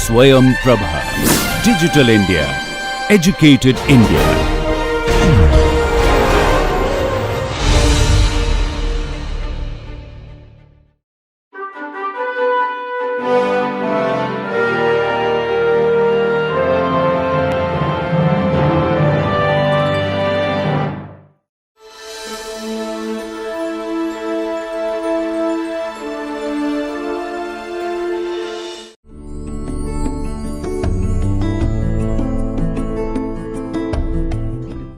Swayam Prabha. Digital India. Educated India.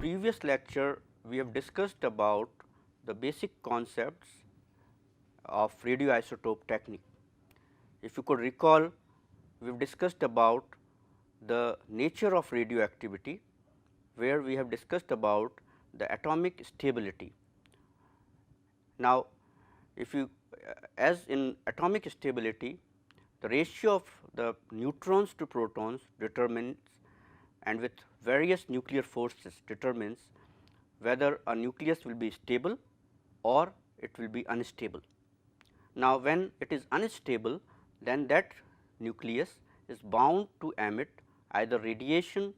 Previous lecture we have discussed about the basic concepts of radioisotope technique. If you could recall, we have discussed about the nature of radioactivity, where we have discussed about the atomic stability. Now, if you as in atomic stability, the ratio of the neutrons to protons determines, and with various nuclear forces determines whether a nucleus will be stable or it will be unstable. Now, when it is unstable, then that nucleus is bound to emit either radiation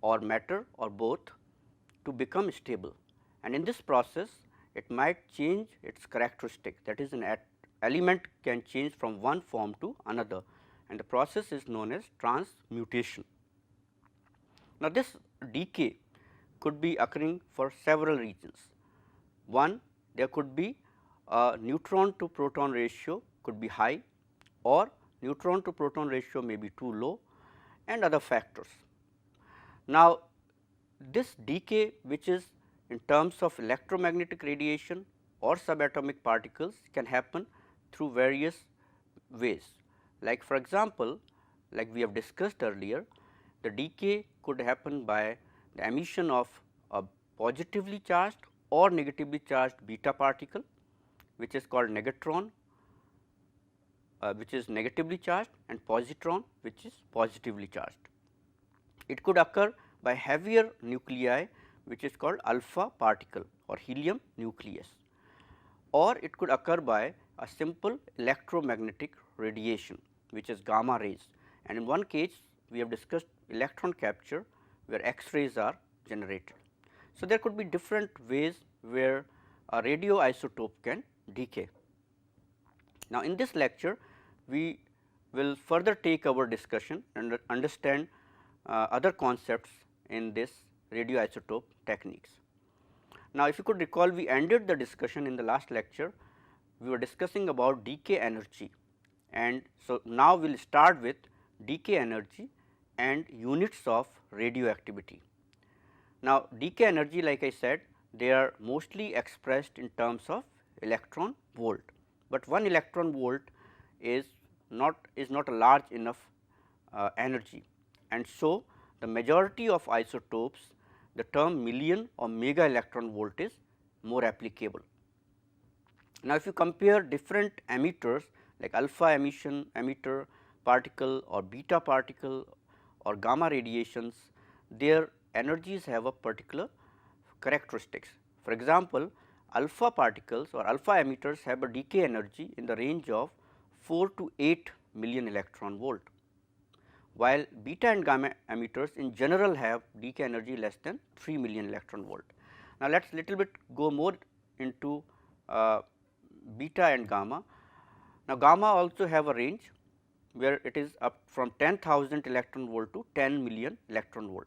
or matter or both to become stable, and in this process it might change its characteristic, that is, an element can change from one form to another, and the process is known as transmutation. Now, this decay could be occurring for several reasons. One, there could be a neutron to proton ratio could be high, or neutron to proton ratio may be too low, and other factors. Now, this decay, which is in terms of electromagnetic radiation or subatomic particles, can happen through various ways. Like for example, like we have discussed earlier, the decay could happen by the emission of a positively charged or negatively charged beta particle, which is called negatron, which is negatively charged, and positron, which is positively charged. It could occur by heavier nuclei, which is called alpha particle or helium nucleus, or it could occur by a simple electromagnetic radiation, which is gamma rays, and in one case we have discussed electron capture, where X-rays are generated. So, there could be different ways where a radioisotope can decay. Now, in this lecture we will further take our discussion and understand other concepts in this radioisotope techniques. Now, if you could recall, we ended the discussion in the last lecture, we were discussing about decay energy, and so now we will start with decay energy and units of radioactivity. Now, decay energy, like I said, they are mostly expressed in terms of electron volt, but 1 electron volt is not a large enough energy, and so the majority of isotopes, the term million or mega electron volt is more applicable. Now, if you compare different emitters like alpha emission emitter particle or beta particle or gamma radiations, their energies have a particular characteristics. For example, alpha particles or alpha emitters have a decay energy in the range of 4 to 8 million electron volt, while beta and gamma emitters in general have decay energy less than 3 million electron volt. Now, let us little bit go more into beta and gamma. Now, gamma also have a range where it is up from 10,000 electron volt to 10 million electron volt,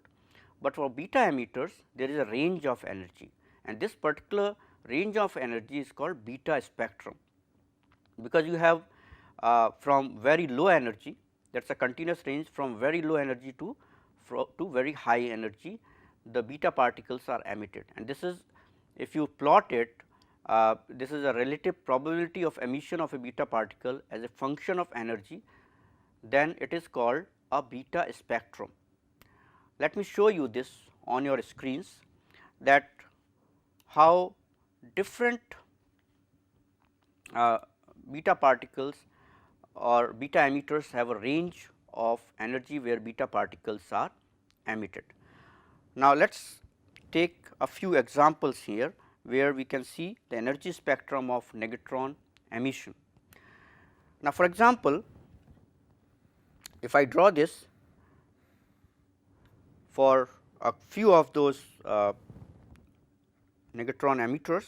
but for beta emitters there is a range of energy, and this particular range of energy is called beta spectrum, because you have from very low energy, that is a continuous range from very low energy to very high energy, the beta particles are emitted, and this is, if you plot it, this is a relative probability of emission of a beta particle as a function of energy, then it is called a beta spectrum. Let me show you this on your screens, that how different beta particles or beta emitters have a range of energy where beta particles are emitted. Now, let us take a few examples here where we can see the energy spectrum of negatron emission. Now, for example, if I draw this for a few of those negatron emitters,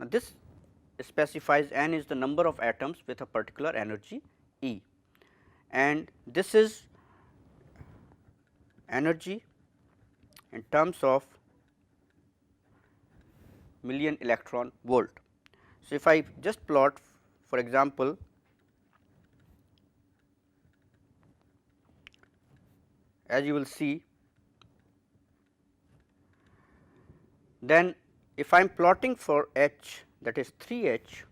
now this specifies n is the number of atoms with a particular energy E, and this is energy in terms of million electron volt. So, if I just plot, for example, as you will see, then if I am plotting for H, that is 3 H,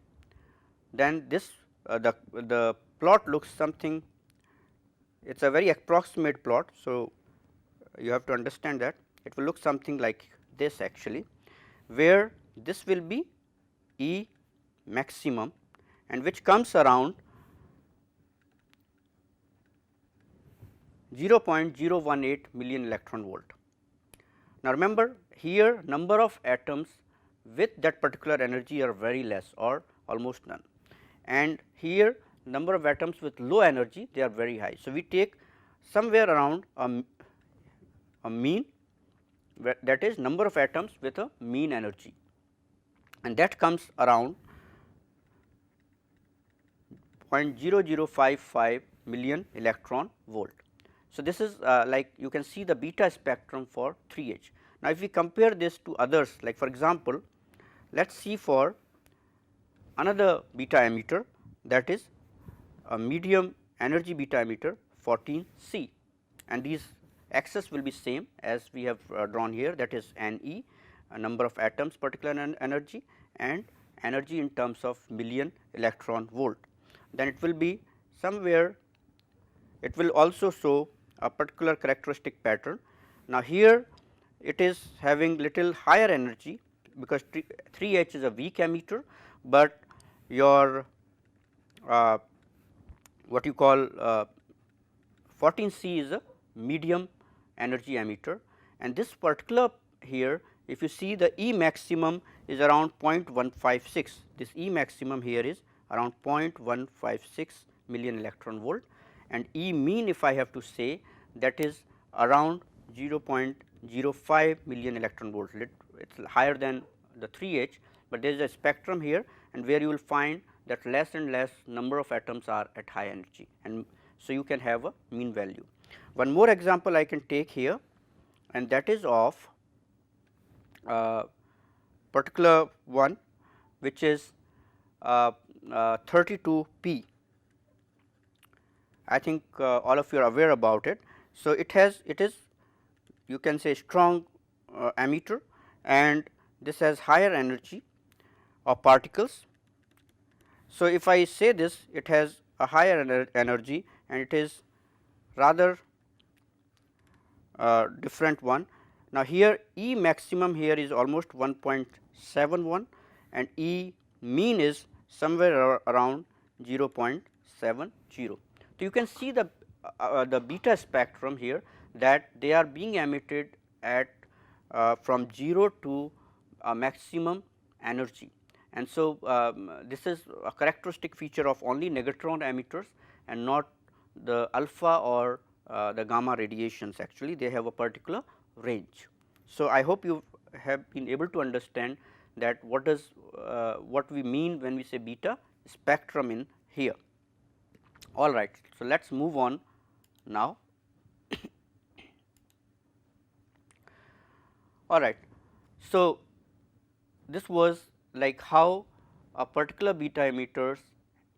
then this the plot looks something, it is a very approximate plot. So, you have to understand that it will look something like this actually, where this will be E maximum, and which comes around 0.018 million electron volt. Now, remember here number of atoms with that particular energy are very less or almost none, and here number of atoms with low energy, they are very high. So, we take somewhere around a mean, that is number of atoms with a mean energy, and that comes around 0.0055 million electron volt. So, this is like you can see the beta spectrum for 3 H. Now, if we compare this to others, like for example, let us see for another beta emitter, that is a medium energy beta emitter 14 C, and these axes will be same as we have drawn here, that is N E, a number of atoms particular energy, and energy in terms of million electron volt. Then it will be somewhere, it will also show a particular characteristic pattern. Now, here it is having little higher energy, because 3 H is a weak emitter, but your what you call 14 C is a medium energy emitter, and this particular here, if you see, the E maximum is around 0.156, this E maximum here is around 0.156 million electron volt, and E mean, if I have to say, that is around 0.05 million electron volt. It is higher than the 3 H, but there is a spectrum here, and where you will find that less and less number of atoms are at high energy, and so you can have a mean value. One more example I can take here, and that is of particular one, which is 32 P. I think all of you are aware about it. So, it is you can say strong emitter, and this has higher energy of particles. So, if I say this, it has a higher energy, and it is rather different one. Now, here E maximum here is almost 1.71, and E mean is somewhere around 0.70. So, you can see the beta spectrum here, that they are being emitted at from 0 to a maximum energy, and so this is a characteristic feature of only negatron emitters and not the alpha or the gamma radiations. Actually, they have a particular range. So, I hope you have been able to understand that what we mean when we say beta spectrum in here. All right. So, let us move on now. All right. So, this was like how a particular beta emitters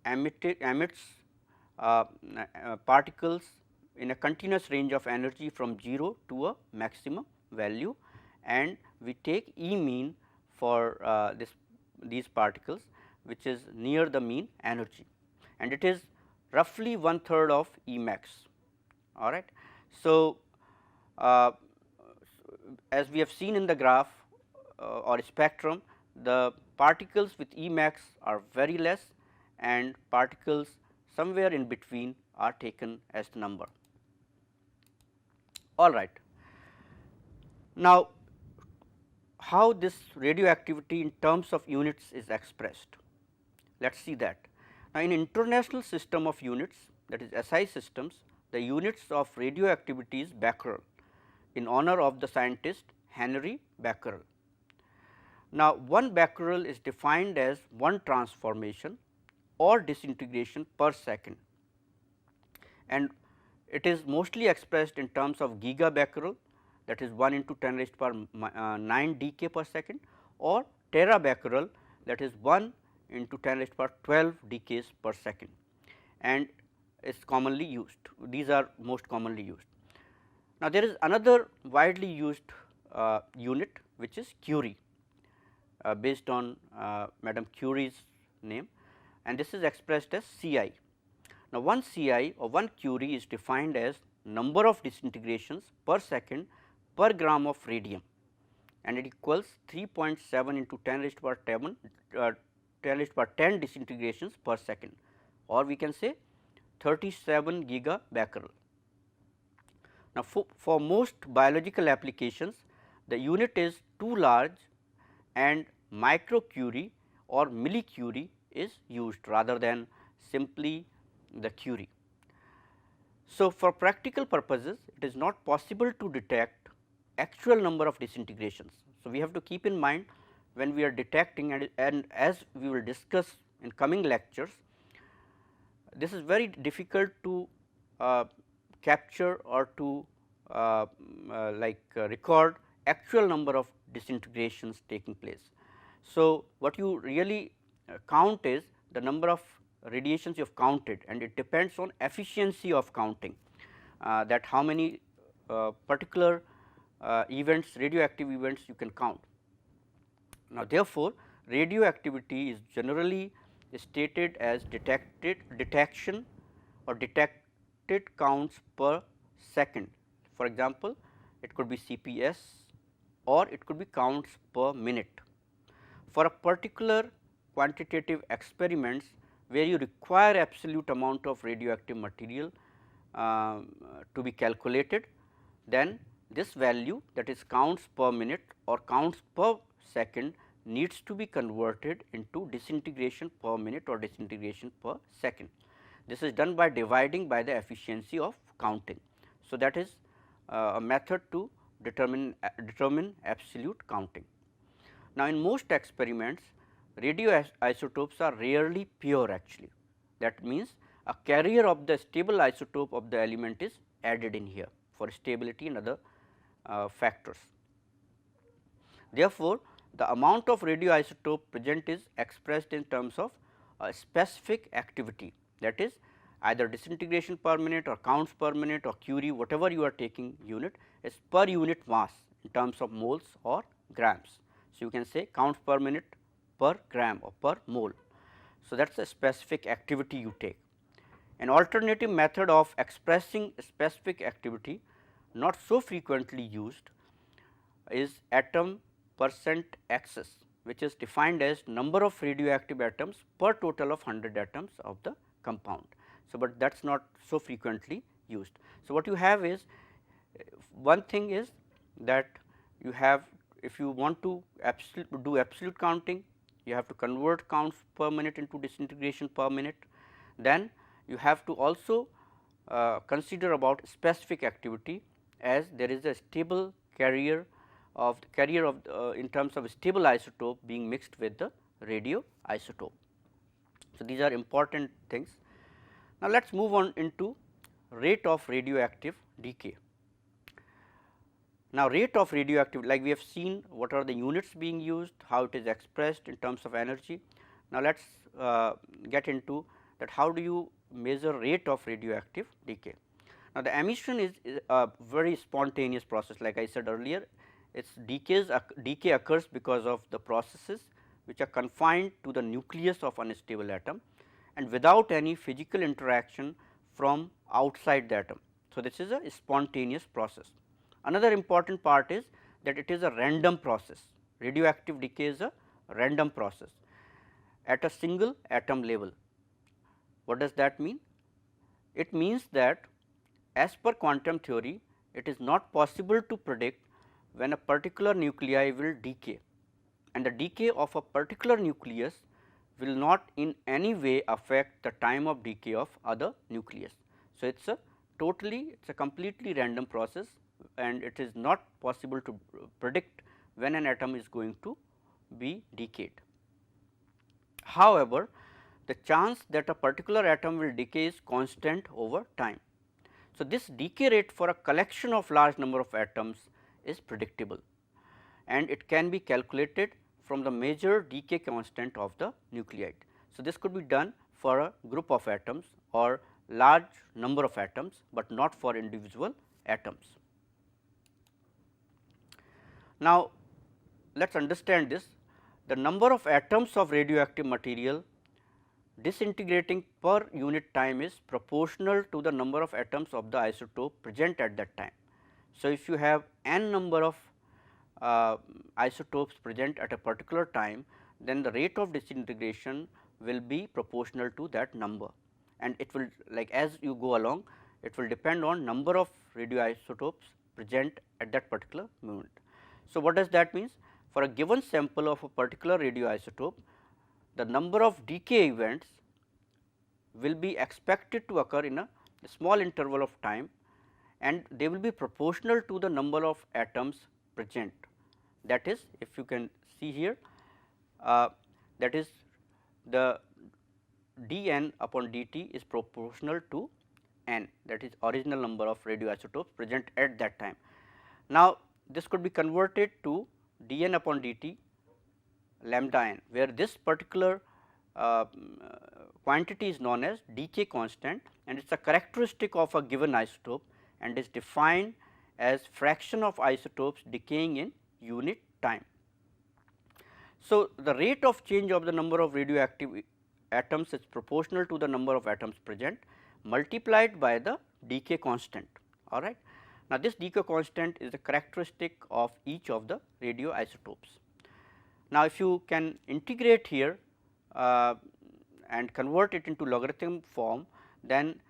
emits particles in a continuous range of energy from 0 to a maximum value, and we take E mean for these particles, which is near the mean energy, and it is roughly 1/3 of E max. All right. So, as we have seen in the graph or spectrum, the particles with E max are very less, and particles somewhere in between are taken as the number. All right. Now, how this radioactivity in terms of units is expressed? Let us see that. Now, in international system of units, that is SI systems, the units of radioactivity is becquerel in honor of the scientist Henry Becquerel. Now, 1 becquerel is defined as 1 transformation or disintegration per second, and it is mostly expressed in terms of gigabecquerel, that is 1 into 10 raised to power 9 decay per second, or terabecquerel, that is 1 into 10 raised to power 12 decays per second, and is commonly used. These are most commonly used. Now, there is another widely used unit which is Curie, based on Madame Curie's name, and this is expressed as Ci. Now, 1 Ci or 1 Curie is defined as number of disintegrations per second per gram of radium, and it equals 3.7 into 10 raised to power 10 10 disintegrations per second, or we can say 37 gigabecquerel. Now, for most biological applications, the unit is too large and microcurie or millicurie is used rather than simply the Curie. So, for practical purposes, it is not possible to detect actual number of disintegrations. So, we have to keep in mind when we are detecting, and as we will discuss in coming lectures, this is very difficult to capture or to record actual number of disintegrations taking place. So, what you really count is the number of radiations you have counted, and it depends on efficiency of counting, that how many particular events, radioactive events you can count. Now, therefore, radioactivity is generally stated as detection or detected counts per second. For example, it could be CPS or it could be counts per minute. For a particular quantitative experiments where you require absolute amount of radioactive material to be calculated, then this value, that is counts per minute or counts per second, needs to be converted into disintegration per minute or disintegration per second. This is done by dividing by the efficiency of counting. So, that is a method to determine absolute counting. Now, in most experiments, radioisotopes are rarely pure actually. That means, a carrier of the stable isotope of the element is added in here for stability and other factors. Therefore, the amount of radioisotope present is expressed in terms of a specific activity, that is either disintegration per minute or counts per minute or Curie, whatever you are taking unit is per unit mass in terms of moles or grams. So, you can say counts per minute per gram or per mole. So, that is a specific activity you take. An alternative method of expressing specific activity not so frequently used is atom percent excess, which is defined as number of radioactive atoms per total of 100 atoms of the compound. So, but that is not so frequently used. So, what you have is, one thing is that you have, if you want to do absolute counting, you have to convert counts per minute into disintegration per minute. Then you have to also consider about specific activity, as there is a stable carrier of in terms of a stable isotope being mixed with the radioisotope. So, these are important things. Now, let us move on into rate of radioactive decay. Now, rate of radioactive, like we have seen what are the units being used, how it is expressed in terms of energy. Now, let us get into that how do you measure rate of radioactive decay. Now, the emission is a very spontaneous process, like I said earlier. Its decay occurs because of the processes which are confined to the nucleus of unstable atom and without any physical interaction from outside the atom. So, this is a spontaneous process. Another important part is that it is a random process. Radioactive decay is a random process at a single atom level. What does that mean? It means that as per quantum theory, it is not possible to predict when a particular nuclei will decay, and the decay of a particular nucleus will not in any way affect the time of decay of other nucleus. So, it is a totally, it is a completely random process and it is not possible to predict when an atom is going to be decayed. However, the chance that a particular atom will decay is constant over time. So, this decay rate for a collection of large number of atoms is predictable and it can be calculated from the major decay constant of the nuclide. So, this could be done for a group of atoms or large number of atoms, but not for individual atoms. Now, let us understand this. The number of atoms of radioactive material disintegrating per unit time is proportional to the number of atoms of the isotope present at that time. So, if you have n number of isotopes present at a particular time, then the rate of disintegration will be proportional to that number, and it will, like as you go along, it will depend on number of radioisotopes present at that particular moment. So, what does that mean? For a given sample of a particular radioisotope, the number of decay events will be expected to occur in a small interval of time and they will be proportional to the number of atoms present. That is, if you can see here, that is the dN upon dt is proportional to n, that is original number of radioisotopes present at that time. Now, this could be converted to dN upon dt lambda n, where this particular quantity is known as decay constant and it is a characteristic of a given isotope and is defined as fraction of isotopes decaying in unit time. So, the rate of change of the number of radioactive atoms is proportional to the number of atoms present multiplied by the decay constant. All right. Now, this decay constant is a characteristic of each of the radioisotopes. Now, if you can integrate here and convert it into logarithm form, then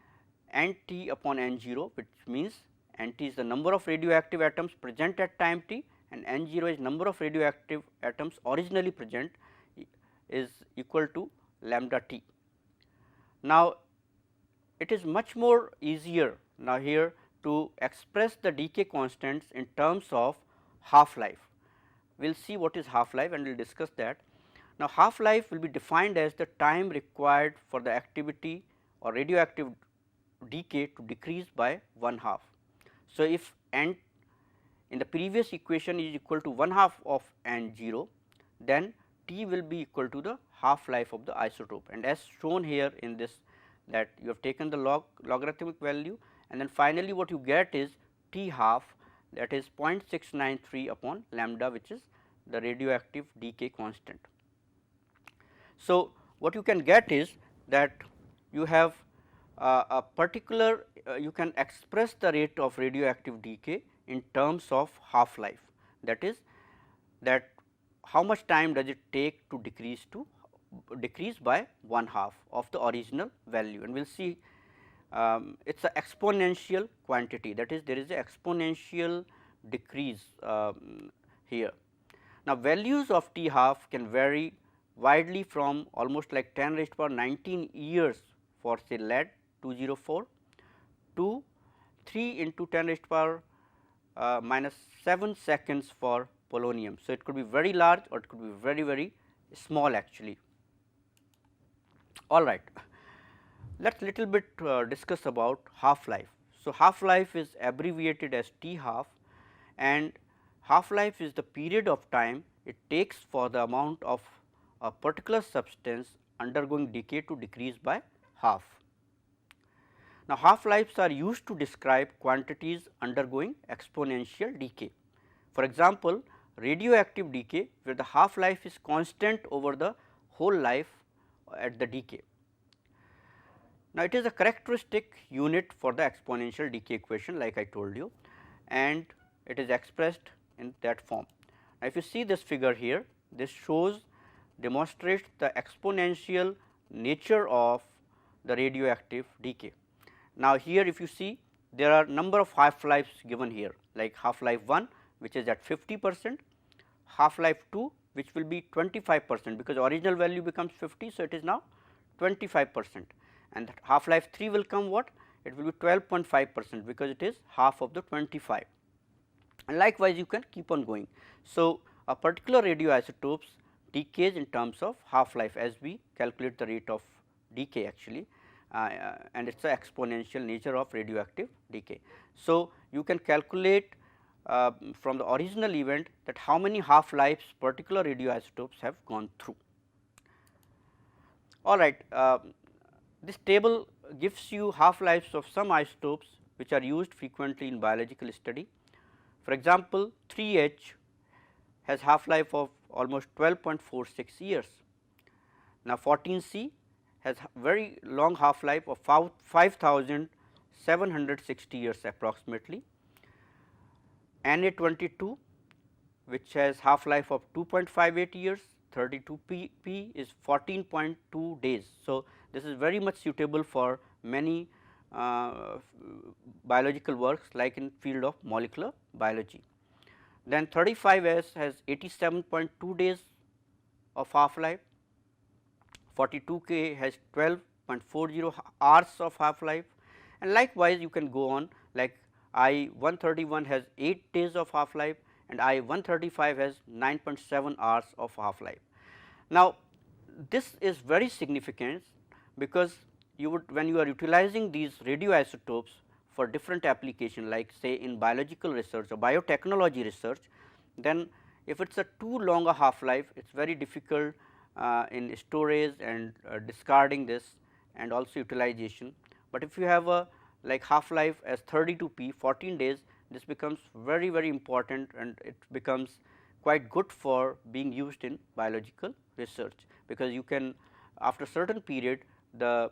n t upon n 0, which means n t is the number of radioactive atoms present at time t and n 0 is number of radioactive atoms originally present, is equal to lambda t. Now, it is much more easier now here to express the decay constants in terms of half life. We will see what is half life and we will discuss that. Now, half life will be defined as the time required for the activity or radioactive decay to decrease by 1/2. So, if n in the previous equation is equal to 1/2 of n 0, then t will be equal to the half life of the isotope, and as shown here in this, that you have taken the logarithmic value and then finally what you get is t half, that is 0.693 upon lambda, which is the radioactive decay constant. So, what you can get is that you have a particular you can express the rate of radioactive decay in terms of half life, that is that how much time does it take to decrease by 1/2 of the original value, and we will see it is an exponential quantity, that is there is a exponential decrease here. Now, values of t half can vary widely from almost like 10 raised to power 19 years for say lead 204 to 3 into 10 raised to power minus 7 seconds for polonium. So, it could be very large or it could be very small actually. All right. Let us little bit discuss about half life. So, half life is abbreviated as t half and half life is the period of time it takes for the amount of a particular substance undergoing decay to decrease by half. Now, half lives are used to describe quantities undergoing exponential decay. For example, radioactive decay where the half life is constant over the whole life at the decay. Now, it is a characteristic unit for the exponential decay equation like I told you, and it is expressed in that form. Now, if you see this figure here, this demonstrates the exponential nature of the radioactive decay. Now, here if you see there are number of half lives given here, like half life 1 which is at 50%, half life 2 which will be 25% because original value becomes 50. So, it is now 25%, and half life 3 will come what? it will be 12.5% because it is half of the 25, and likewise you can keep on going. So, a particular radioisotopes decays in terms of half life as we calculate the rate of decay actually, and it is the exponential nature of radioactive decay. So, you can calculate from the original event that how many half lives particular radioisotopes have gone through. All right, this table gives you half lives of some isotopes which are used frequently in biological study. For example, 3H has half life of almost 12.46 years. Now, 14C has very long half life of 5,760 years approximately. Na22, which has half life of 2.58 years, 32P is 14.2 days. So, this is very much suitable for many biological works like in field of molecular biology. Then 35S has 87.2 days of half life, 42K has 12.40 hours of half life, and likewise you can go on, like I-131 has 8 days of half life and I-135 has 9.7 hours of half life. Now, this is very significant because you would, when you are utilizing these radioisotopes for different application like say in biological research or biotechnology research, then if it is a too long a half life, it is very difficult in storage and discarding this and also utilization. But if you have a like half life as 32P 14 days, this becomes very very important and it becomes quite good for being used in biological research, because you can after certain period the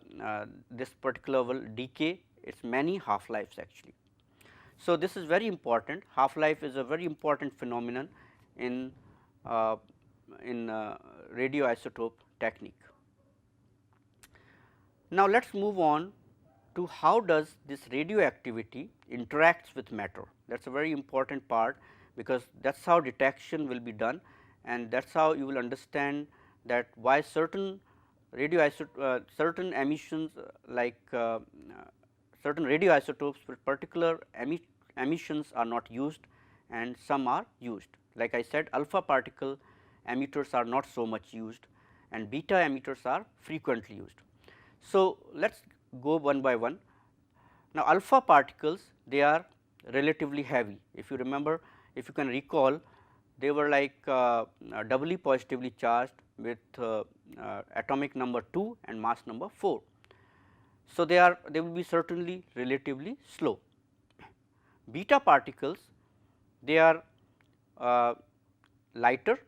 this particular will decay its many half lives actually. So, this is very important. Half life is a very important phenomenon in radioisotope technique. Now, let us move on to how does this radioactivity interacts with matter. That is a very important part, because that is how detection will be done, and that is how you will understand that why certain certain emissions like certain radioisotopes with particular emissions are not used and some are used. Like I said, alpha particle emitters are not so much used and beta emitters are frequently used. So, let us go one by one. Now, alpha particles, they are relatively heavy. If you remember, if you can recall, they were like doubly positively charged with atomic number 2 and mass number 4. So, they will be certainly relatively slow. Beta particles, they are lighter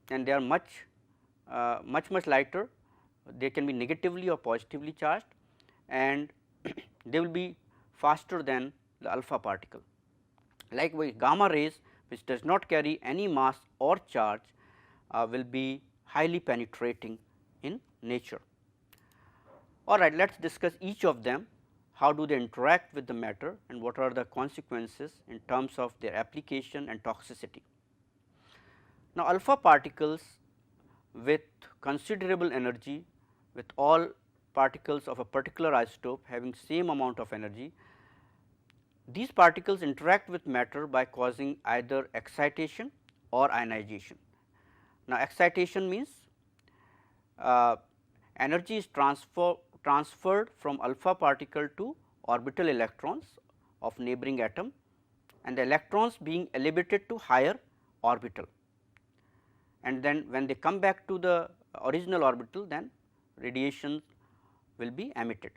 and they are much lighter. They can be negatively or positively charged, and they will be faster than the alpha particle. Likewise, gamma rays, which does not carry any mass or charge, will be highly penetrating in nature. All right, let us discuss each of them. How do they interact with the matter and what are the consequences in terms of their application and toxicity. Now, alpha particles with considerable energy, with all particles of a particular isotope having same amount of energy, these particles interact with matter by causing either excitation or ionization. Now, excitation means energy is transferred from alpha particle to orbital electrons of neighboring atom, and the electrons being elevated to higher orbital, and then when they come back to the original orbital, then radiation will be emitted.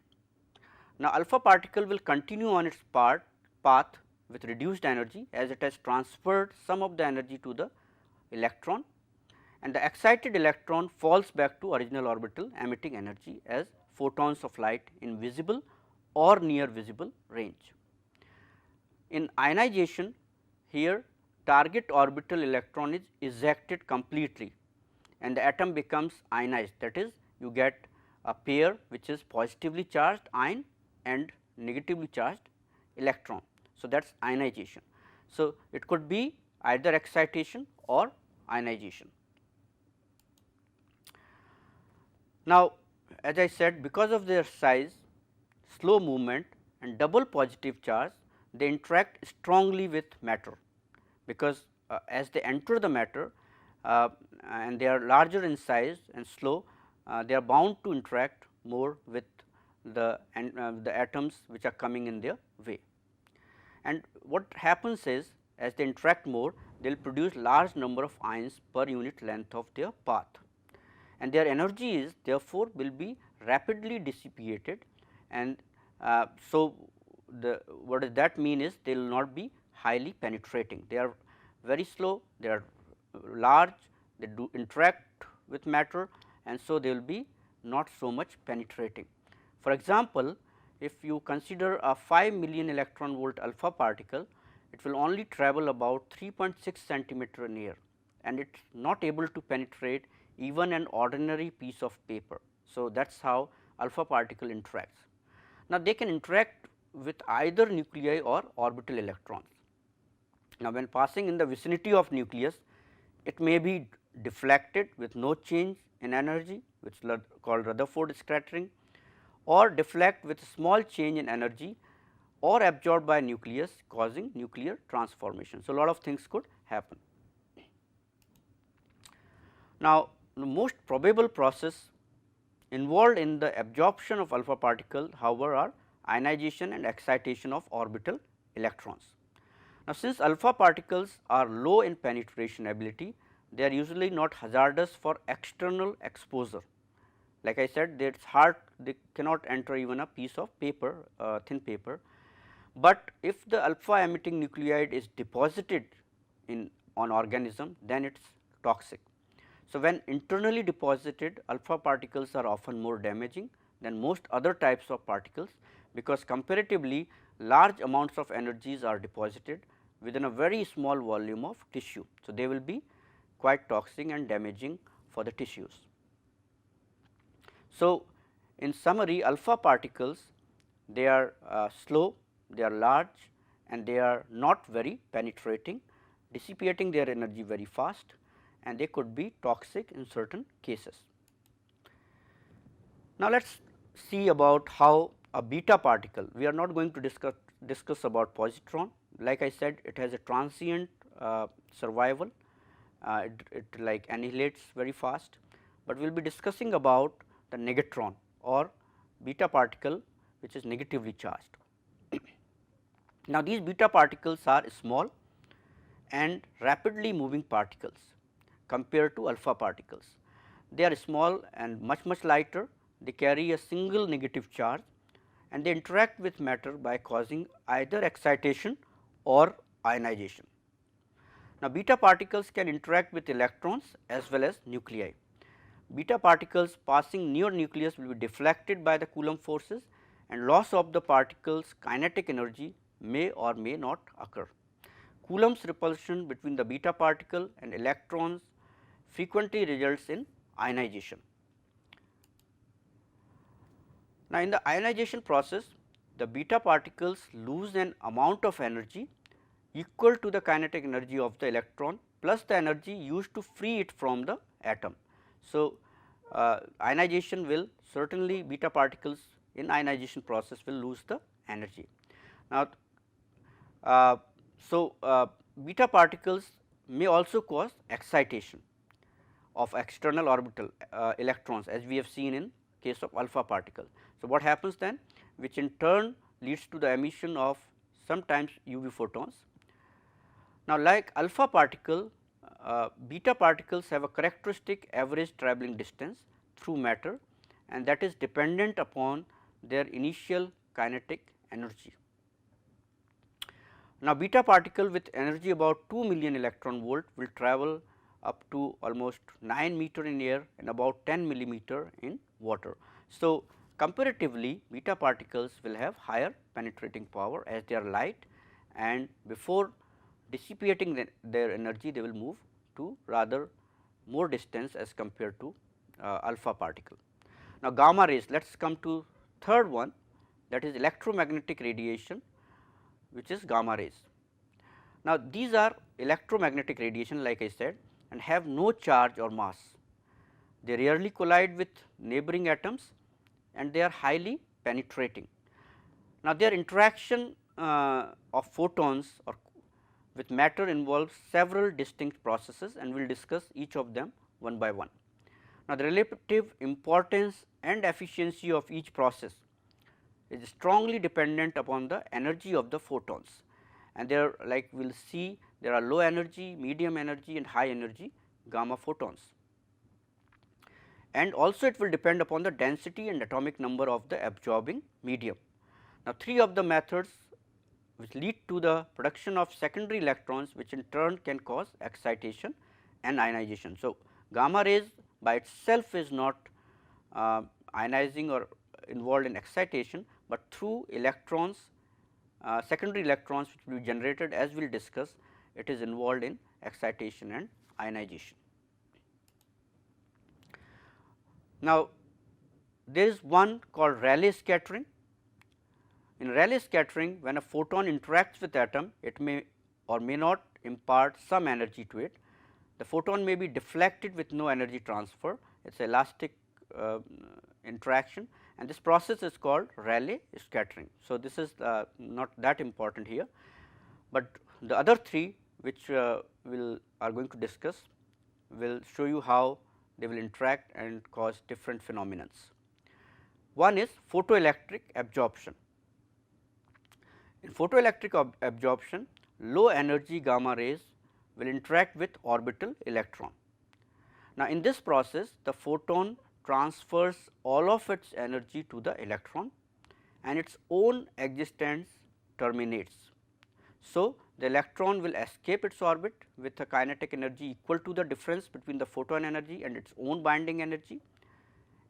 Now, alpha particle will continue on its path with reduced energy, as it has transferred some of the energy to the electron, and the excited electron falls back to original orbital, emitting energy as photons of light in visible or near visible range. In ionization, here target orbital electron is ejected completely and the atom becomes ionized, that is, you get a pair which is positively charged ion and negatively charged electron. So, that is ionization. So, it could be either excitation or ionization. Now, as I said, because of their size, slow movement and double positive charge, they interact strongly with matter, because as they enter the matter and they are larger in size and slow, they are bound to interact more with the atoms which are coming in their way. And what happens is, as they interact more, they will produce large number of ions per unit length of their path, and their energy is therefore will be rapidly dissipated. And so what does that mean is, they will not be highly penetrating, they are very slow, they are large, they do interact with matter, and so they will be not so much penetrating. For example, if you consider a 5 million electron volt alpha particle, it will only travel about 3.6 centimeter in air, and it is not able to penetrate even an ordinary piece of paper. So, that is how alpha particle interacts. Now, they can interact with either nuclei or orbital electrons. Now, when passing in the vicinity of nucleus, it may be deflected with no change in energy, which is called Rutherford scattering, or deflect with small change in energy, or absorbed by nucleus causing nuclear transformation. So, a lot of things could happen. Now, the most probable process involved in the absorption of alpha particle, however, are ionization and excitation of orbital electrons. Now, since alpha particles are low in penetration ability, they are usually not hazardous for external exposure. Like I said, it is hard, they cannot enter even a piece of paper, thin paper, but if the alpha emitting nuclide is deposited in on organism, then it is toxic. So, when internally deposited, alpha particles are often more damaging than most other types of particles, because comparatively large amounts of energies are deposited within a very small volume of tissue. So, they will be quite toxic and damaging for the tissues. So, in summary, alpha particles, they are slow, they are large, and they are not very penetrating, dissipating their energy very fast, and they could be toxic in certain cases. Now, let us see about how a beta particle, we are not going to discuss about positron. Like I said, it has a transient survival, it like annihilates very fast, but we will be discussing about the negatron or beta particle which is negatively charged. Now, these beta particles are small and rapidly moving particles compared to alpha particles. They are small and much lighter, they carry a single negative charge, and they interact with matter by causing either excitation or ionization. Now, beta particles can interact with electrons as well as nuclei. Beta particles passing near nucleus will be deflected by the Coulomb forces, and loss of the particle's kinetic energy may or may not occur. Coulomb's repulsion between the beta particle and electrons frequently results in ionization. Now, in the ionization process, the beta particles lose an amount of energy equal to the kinetic energy of the electron plus the energy used to free it from the atom. So, ionization will certainly, beta particles in ionization process will lose the energy. Now, beta particles may also cause excitation of external orbital electrons, as we have seen in case of alpha particle. So, what happens then, which in turn leads to the emission of sometimes UV photons. Now, like alpha particle, beta particles have a characteristic average travelling distance through matter, and that is dependent upon their initial kinetic energy. Now, beta particle with energy about 2 million electron volt will travel up to almost 9 meter in air and about 10 millimeter in water. So, comparatively beta particles will have higher penetrating power as they are light, and before dissipating their energy they will move to rather more distance as compared to alpha particle. Now, gamma rays, let us come to third one, that is electromagnetic radiation, which is gamma rays. Now, these are electromagnetic radiation, like I said, and have no charge or mass. They rarely collide with neighboring atoms and they are highly penetrating. Now, their interaction of photons or with matter involves several distinct processes, and we will discuss each of them one by one. Now, the relative importance and efficiency of each process is strongly dependent upon the energy of the photons, and there, like we will see, there are low energy, medium energy and high energy gamma photons, and also it will depend upon the density and atomic number of the absorbing medium. Now, three of the methods which lead to the production of secondary electrons, which in turn can cause excitation and ionization. So, gamma rays by itself is not ionizing or involved in excitation, but through electrons, secondary electrons which will be generated, as we will discuss, it is involved in excitation and ionization. Now, there is one called Rayleigh scattering. In Rayleigh scattering, when a photon interacts with atom, it may or may not impart some energy to it. The photon may be deflected with no energy transfer, it is elastic interaction, and this process is called Rayleigh scattering. So, this is not that important here, but the other three which we are going to discuss will show you how they will interact and cause different phenomena. One is photoelectric absorption. In photoelectric absorption, low energy gamma rays will interact with orbital electron. Now, in this process, the photon transfers all of its energy to the electron and its own existence terminates. So, the electron will escape its orbit with a kinetic energy equal to the difference between the photon energy and its own binding energy,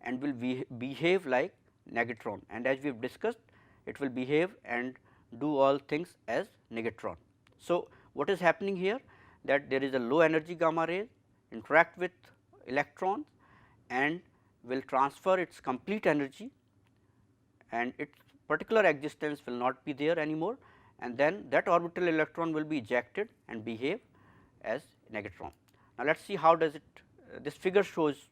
and will behave like negatron, and as we have discussed, it will behave and do all things as negatron. So, what is happening here, that there is a low energy gamma ray interact with electrons and will transfer its complete energy, and its particular existence will not be there anymore, and then that orbital electron will be ejected and behave as negatron. Now, let us see how does it, this figure shows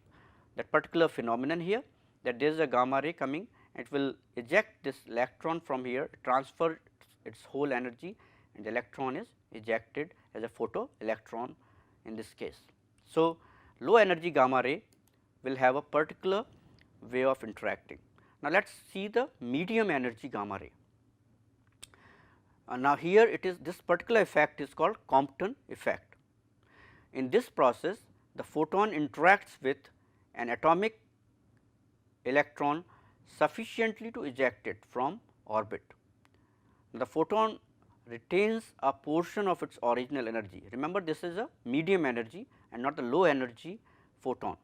that particular phenomenon here, that there is a gamma ray coming, it will eject this electron from here, transfer its whole energy, and the electron is ejected as a photo electron in this case. So, low energy gamma ray will have a particular way of interacting. Now, let us see the medium energy gamma ray. Now, here it is, this particular effect is called Compton effect. In this process, the photon interacts with an atomic electron sufficiently to eject it from orbit. The photon retains a portion of its original energy. Remember, this is a medium energy and not the low energy photon,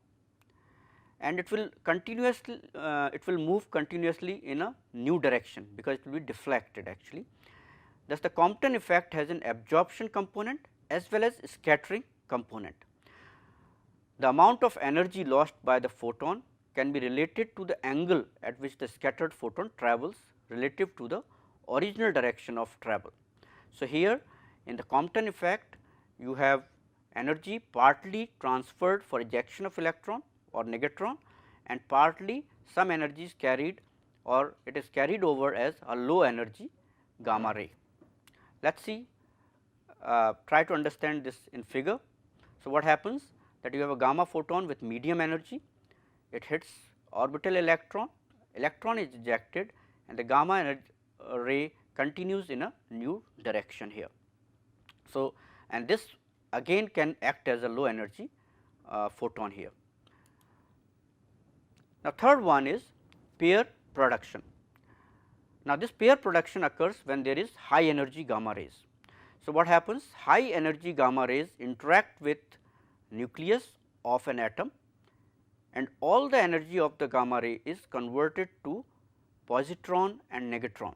and it will continuously it will move continuously in a new direction, because it will be deflected actually. Thus, the Compton effect has an absorption component as well as scattering component. The amount of energy lost by the photon can be related to the angle at which the scattered photon travels relative to the original direction of travel. So, here in the Compton effect, you have energy partly transferred for ejection of electron or negatron, and partly some energy is carried, or it is carried over as a low energy gamma ray. Let us see, try to understand this in figure. So, what happens, that you have a gamma photon with medium energy, it hits orbital electron, electron is ejected, and the gamma ray continues in a new direction here. So, and this again can act as a low energy photon here. Now, third one is pair production. Now, this pair production occurs when there is high energy gamma rays. So, what happens, high energy gamma rays interact with nucleus of an atom, and all the energy of the gamma ray is converted to positron and negatron.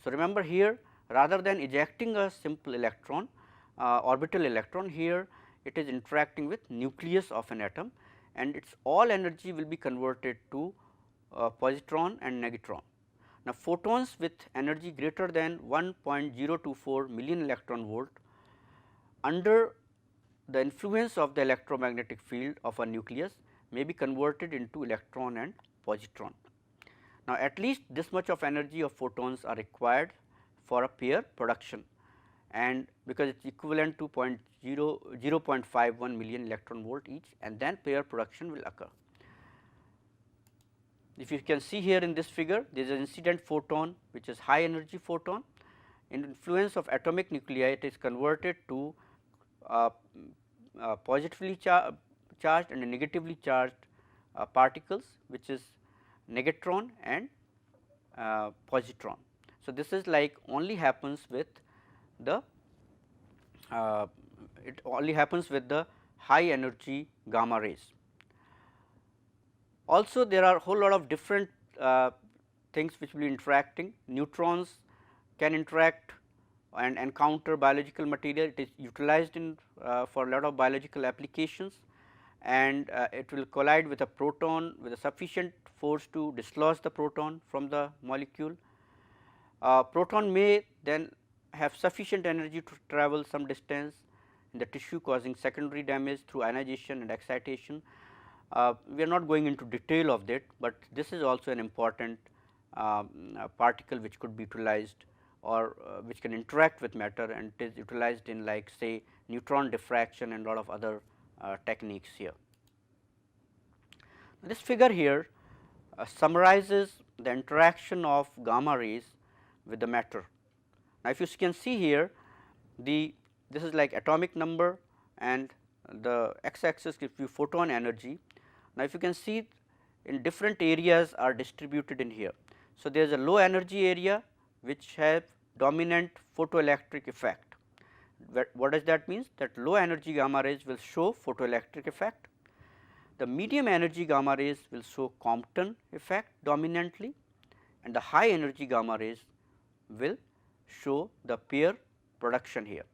So, remember here, rather than ejecting a simple electron, orbital electron, here it is interacting with nucleus of an atom, and its all energy will be converted to positron and negatron. Now, photons with energy greater than 1.024 million electron volt under the influence of the electromagnetic field of a nucleus may be converted into electron and positron. Now, at least this much of energy of photons are required for a pair production, and because it is equivalent to 0.51 million electron volt each, and then pair production will occur. If you can see here in this figure, there is an incident photon which is high energy photon. In influence of atomic nuclei, it is converted to positively charged and negatively charged particles, which is negatron and positron. So, this is like only happens with the it only happens with the high energy gamma rays. Also, there are whole lot of different things which will be interacting. Neutrons can interact and encounter biological material. It is utilized in for a lot of biological applications, and it will collide with a proton with a sufficient force to dislodge the proton from the molecule. Proton may then have sufficient energy to travel some distance in the tissue, causing secondary damage through ionization and excitation. We are not going into detail of that, but this is also an important particle which could be utilized or which can interact with matter, and it is utilized in like say neutron diffraction and lot of other techniques here. This figure here summarizes the interaction of gamma rays with the matter. Now, if you can see here, this is like atomic number and the x axis gives you photon energy. Now, if you can see in different areas are distributed in here. So, there is a low energy area which have dominant photoelectric effect. What does that mean? That low energy gamma rays will show photoelectric effect. The medium energy gamma rays will show Compton effect dominantly, and the high energy gamma rays will show the pair production here.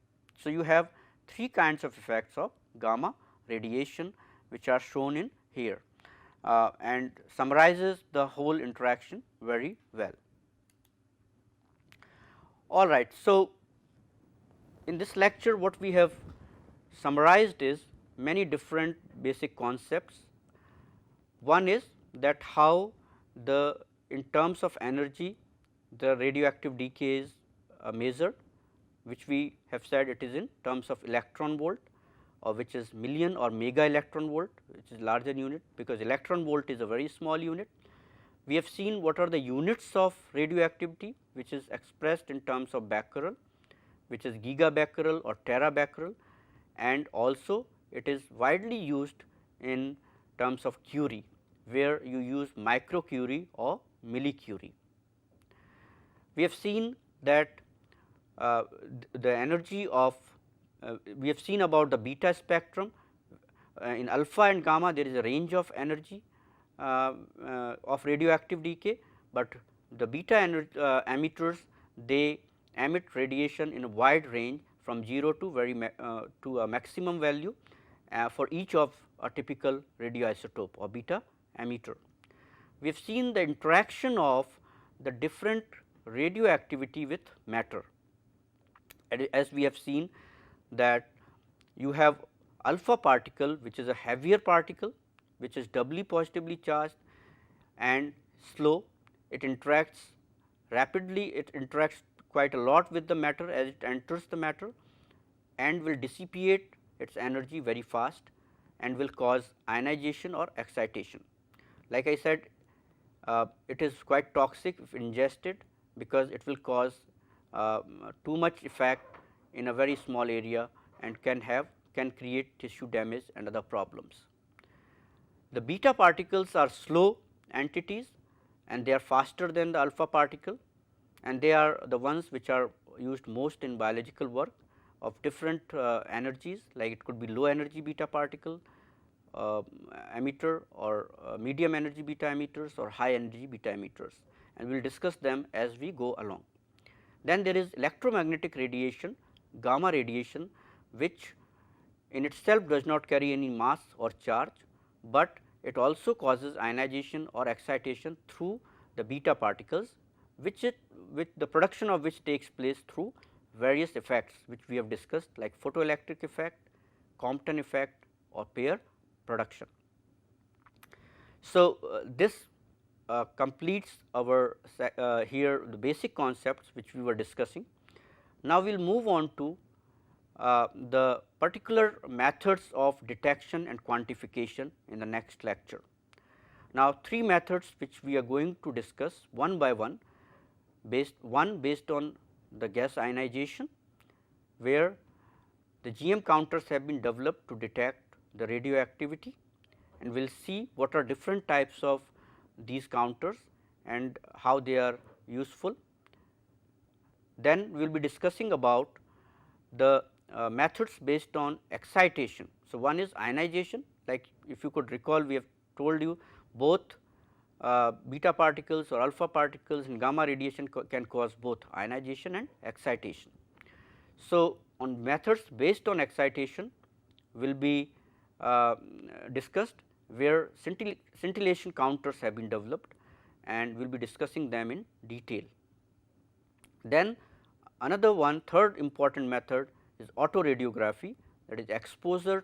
So, you have three kinds of effects of gamma radiation which are shown in here and summarizes the whole interaction very well. All right. So, in this lecture what we have summarized is many different basic concepts. One is that how the in terms of energy the radioactive decay is measured, which we have said it is in terms of electron volt, or which is million or mega electron volt, which is larger unit, because electron volt is a very small unit. We have seen what are the units of radioactivity, which is expressed in terms of becquerel, which is gigabecquerel or terabecquerel, and also it is widely used in terms of Curie, where you use microcurie or millicurie. We have seen that the energy of we have seen about the beta spectrum. In alpha and gamma there is a range of energy of radioactive decay, but the beta emitters they emit radiation in a wide range from 0 to to a maximum value for each of a typical radioisotope or beta emitter. We have seen the interaction of the different radioactivity with matter, as we have seen that you have alpha particle which is a heavier particle which is doubly positively charged and slow. It interacts rapidly, it interacts quite a lot with the matter as it enters the matter and will dissipate its energy very fast and will cause ionization or excitation. Like I said, it is quite toxic if ingested, because it will cause too much effect in a very small area and can create tissue damage and other problems. The beta particles are slow entities and they are faster than the alpha particle, and they are the ones which are used most in biological work of different energies, like it could be low energy beta particle emitter or medium energy beta emitters or high energy beta emitters, and we will discuss them as we go along. Then there is electromagnetic radiation, gamma radiation, which in itself does not carry any mass or charge, but it also causes ionization or excitation through the beta particles, which the production of which takes place through various effects which we have discussed, like photoelectric effect, Compton effect or pair production. So, this completes our here the basic concepts which we were discussing. Now, we will move on to the particular methods of detection and quantification in the next lecture. Now, three methods which we are going to discuss one by one, based on the gas ionization, where the GM counters have been developed to detect the radioactivity, and we will see what are different types of these counters and how they are useful. Then we will be discussing about the methods based on excitation. So, one is ionization, like if you could recall, we have told you both beta particles or alpha particles and gamma radiation can cause both ionization and excitation. So, on methods based on excitation will be discussed, where scintillation counters have been developed, and we will be discussing them in detail. Then another one, third important method is autoradiography, that is exposure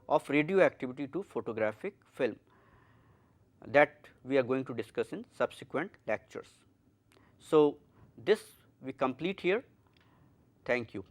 of radioactivity to photographic film, that we are going to discuss in subsequent lectures. So, this we complete here. Thank you.